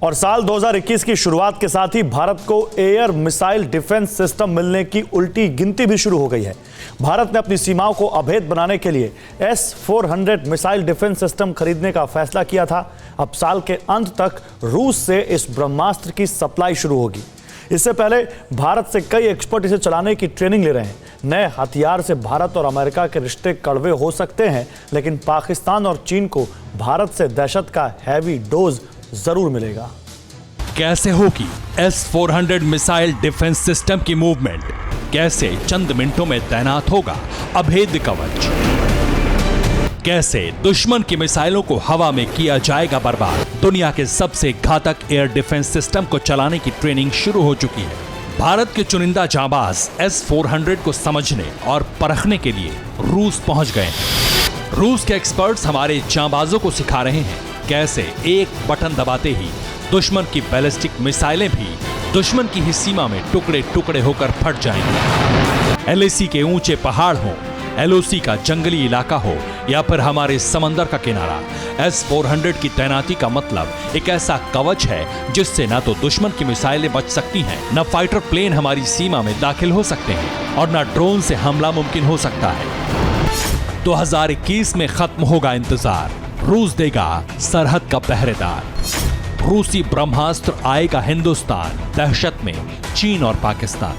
और साल 2021 की शुरुआत के साथ ही भारत को एयर मिसाइल डिफेंस सिस्टम मिलने की उल्टी गिनती भी शुरू हो गई है। भारत ने अपनी सीमाओं को अभेद बनाने के लिए S-400 मिसाइल डिफेंस सिस्टम खरीदने का फैसला किया था। अब साल के अंत तक रूस से इस ब्रह्मास्त्र की सप्लाई शुरू होगी। इससे पहले भारत से कई एक्सपर्ट इसे चलाने की ट्रेनिंग ले रहे हैं। नए हथियार से भारत और अमेरिका के रिश्ते कड़वे हो सकते हैं, लेकिन पाकिस्तान और चीन को भारत से दहशत का हैवी डोज जरूर मिलेगा। कैसे होगी S-400 मिसाइल डिफेंस सिस्टम की मूवमेंट? कैसे चंद मिनटों में तैनात होगा अभेद्य कवच? कैसे दुश्मन की मिसाइलों को हवा में किया जाएगा बर्बाद? दुनिया के सबसे घातक एयर डिफेंस सिस्टम को चलाने की ट्रेनिंग शुरू हो चुकी है। भारत के चुनिंदा जांबाज S-400 को समझने और परखने के लिए रूस पहुंच गए हैं। रूस के एक्सपर्ट्स हमारे जांबाजों को सिखा रहे हैं कैसे एक बटन दबाते ही दुश्मन की बैलिस्टिक मिसाइलें भी दुश्मन की ही सीमा में टुकड़े टुकड़े होकर फट जाएंगी। LAC के ऊंचे पहाड़ हो, LOC का जंगली इलाका हो या फिर हमारे समंदर का किनारा, S-400 की तैनाती का मतलब एक ऐसा कवच है जिससे ना तो दुश्मन की मिसाइलें बच सकती हैं, न फाइटर प्लेन हमारी सीमा में दाखिल हो सकते हैं और न ड्रोन से हमला मुमकिन हो सकता है। 2021 में खत्म होगा इंतजार, रूस देगा सरहद का पहरेदार। रूसी ब्रह्मास्त्र आएगा हिंदुस्तान, दहशत में चीन और पाकिस्तान।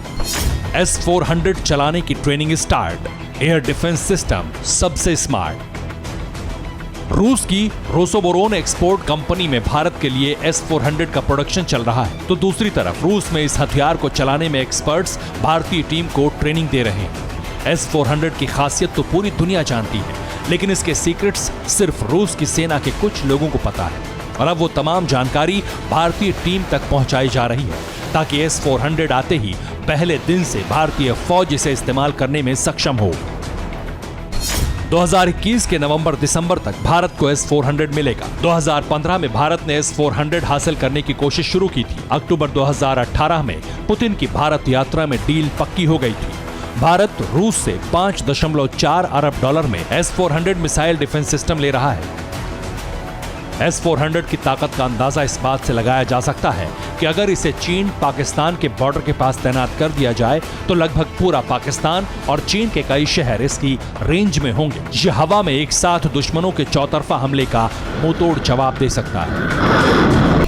S-400 चलाने की training start, air defence system सबसे स्मार्ट। रूस की रोसोबोरोन एक्सपोर्ट कंपनी में भारत के लिए S-400 का प्रोडक्शन चल रहा है, तो दूसरी तरफ रूस में इस हथियार को चलाने में एक्सपर्ट्स भारतीय टीम को ट्रेनिंग दे रहे हैं। S-400 की खासियत तो पूरी दुनिया जानती है, लेकिन इसके सीक्रेट्स सिर्फ रूस की सेना के कुछ लोगों को पता है और अब वो तमाम जानकारी भारतीय टीम तक पहुंचाई जा रही है ताकि S-400 आते ही पहले दिन से भारतीय फौज इसे इस्तेमाल करने में सक्षम हो। 2021 के नवंबर-दिसंबर तक भारत को S-400 मिलेगा। 2015 में भारत ने S-400 हासिल करने की कोशिश शुरू की थी। अक्टूबर 2018 में पुतिन की भारत यात्रा में डील पक्की हो गई थी। भारत रूस से $5.4 अरब में S-400 मिसाइल डिफेंस सिस्टम ले रहा है। S-400 की ताकत का अंदाजा इस बात से लगाया जा सकता है कि अगर इसे चीन पाकिस्तान के बॉर्डर के पास तैनात कर दिया जाए तो लगभग पूरा पाकिस्तान और चीन के कई शहर इसकी रेंज में होंगे। यह हवा में एक साथ दुश्मनों के चौतरफा हमले का मुंहतोड़ जवाब दे सकता है।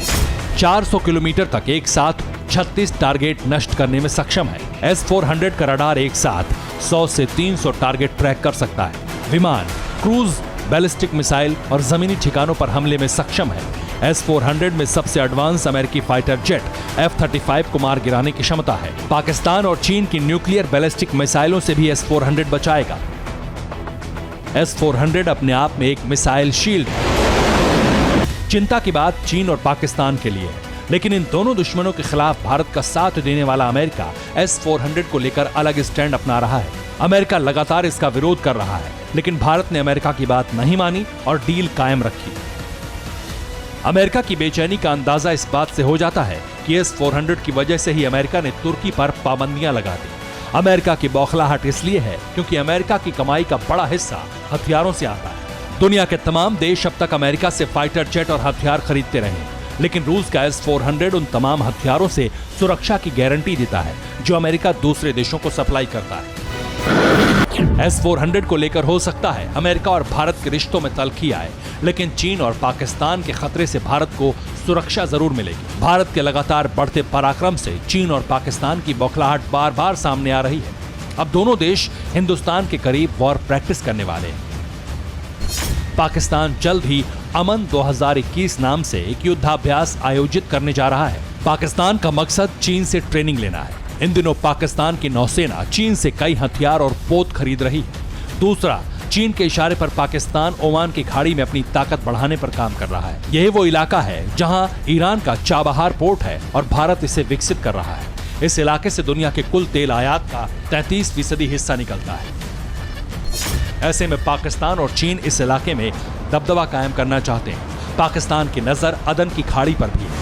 400 किलोमीटर तक एक साथ 36 टारगेट नष्ट करने में सक्षम है। S-400 का रडार एक साथ 100 से 300 टारगेट ट्रैक कर सकता है। विमान, क्रूज, बैलिस्टिक मिसाइल और जमीनी ठिकानों पर हमले में सक्षम है। S-400 में सबसे एडवांस अमेरिकी फाइटर जेट F-35 को मार गिराने की क्षमता है। पाकिस्तान और चीन की न्यूक्लियर बैलिस्टिक मिसाइलों से भी S-400 बचाएगा। S-400 अपने आप में एक मिसाइल शील्ड है। चिंता की बात चीन और पाकिस्तान के लिए है, लेकिन इन दोनों दुश्मनों के खिलाफ भारत का साथ देने वाला अमेरिका S-400 को लेकर अलग स्टैंड अपना रहा है। अमेरिका लगातार इसका विरोध कर रहा है, लेकिन भारत ने अमेरिका की बात नहीं मानी और डील कायम रखी। अमेरिका की बेचैनी का अंदाजा इस बात से हो जाता है कि S-400 की वजह से ही अमेरिका ने तुर्की पर पाबंदियां लगा दी। अमेरिका की बौखलाहट इसलिए है क्योंकि अमेरिका की कमाई का बड़ा हिस्सा हथियारों से आता है। दुनिया के तमाम देश अब तक अमेरिका से फाइटर जेट और हथियार खरीदते रहे, लेकिन रूस का S-400 उन तमाम हथियारों से सुरक्षा की गारंटी देता है जो अमेरिका दूसरे देशों को सप्लाई करता है। S-400 को लेकर हो सकता है अमेरिका और भारत के रिश्तों में तल्खी आए, लेकिन चीन और पाकिस्तान के खतरे से भारत को सुरक्षा जरूर मिलेगी। भारत के लगातार बढ़ते पराक्रम से चीन और पाकिस्तान की बौखलाहट बार बार सामने आ रही है। अब दोनों देश हिंदुस्तान के करीब वॉर प्रैक्टिस करने वाले हैं। पाकिस्तान जल्द ही अमन 2021 नाम से एक युद्धाभ्यास आयोजित करने जा रहा है। पाकिस्तान का मकसद चीन से ट्रेनिंग लेना है। इन दिनों पाकिस्तान की नौसेना चीन से कई हथियार और पोत खरीद रही है। दूसरा, चीन के इशारे पर पाकिस्तान ओमान की खाड़ी में अपनी ताकत बढ़ाने पर काम कर रहा है। यही वो इलाका है जहां ईरान का चाबहार पोर्ट है और भारत इसे विकसित कर रहा है। इस इलाके से दुनिया के कुल तेल आयात का 33% हिस्सा निकलता है। ऐसे में पाकिस्तान और चीन इस इलाके में दबदबा कायम करना चाहते हैं। पाकिस्तान की नजर अदन की खाड़ी पर भी है।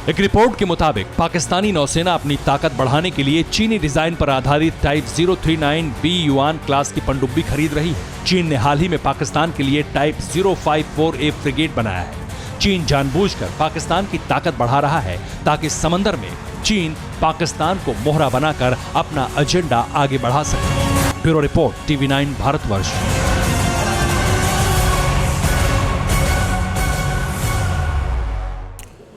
एक रिपोर्ट के मुताबिक पाकिस्तानी नौसेना अपनी ताकत बढ़ाने के लिए चीनी डिजाइन पर आधारित टाइप 039B युआन क्लास की पनडुब्बी खरीद रही है। चीन ने हाल ही में पाकिस्तान के लिए टाइप 054A फ्रिगेट बनाया है, चीन जानबूझकर पाकिस्तान की ताकत बढ़ा रहा है ताकि समंदर में चीन पाकिस्तान को मोहरा बनाकर अपना एजेंडा आगे बढ़ा सके। Bureau report, TV9 Bharatvarsh.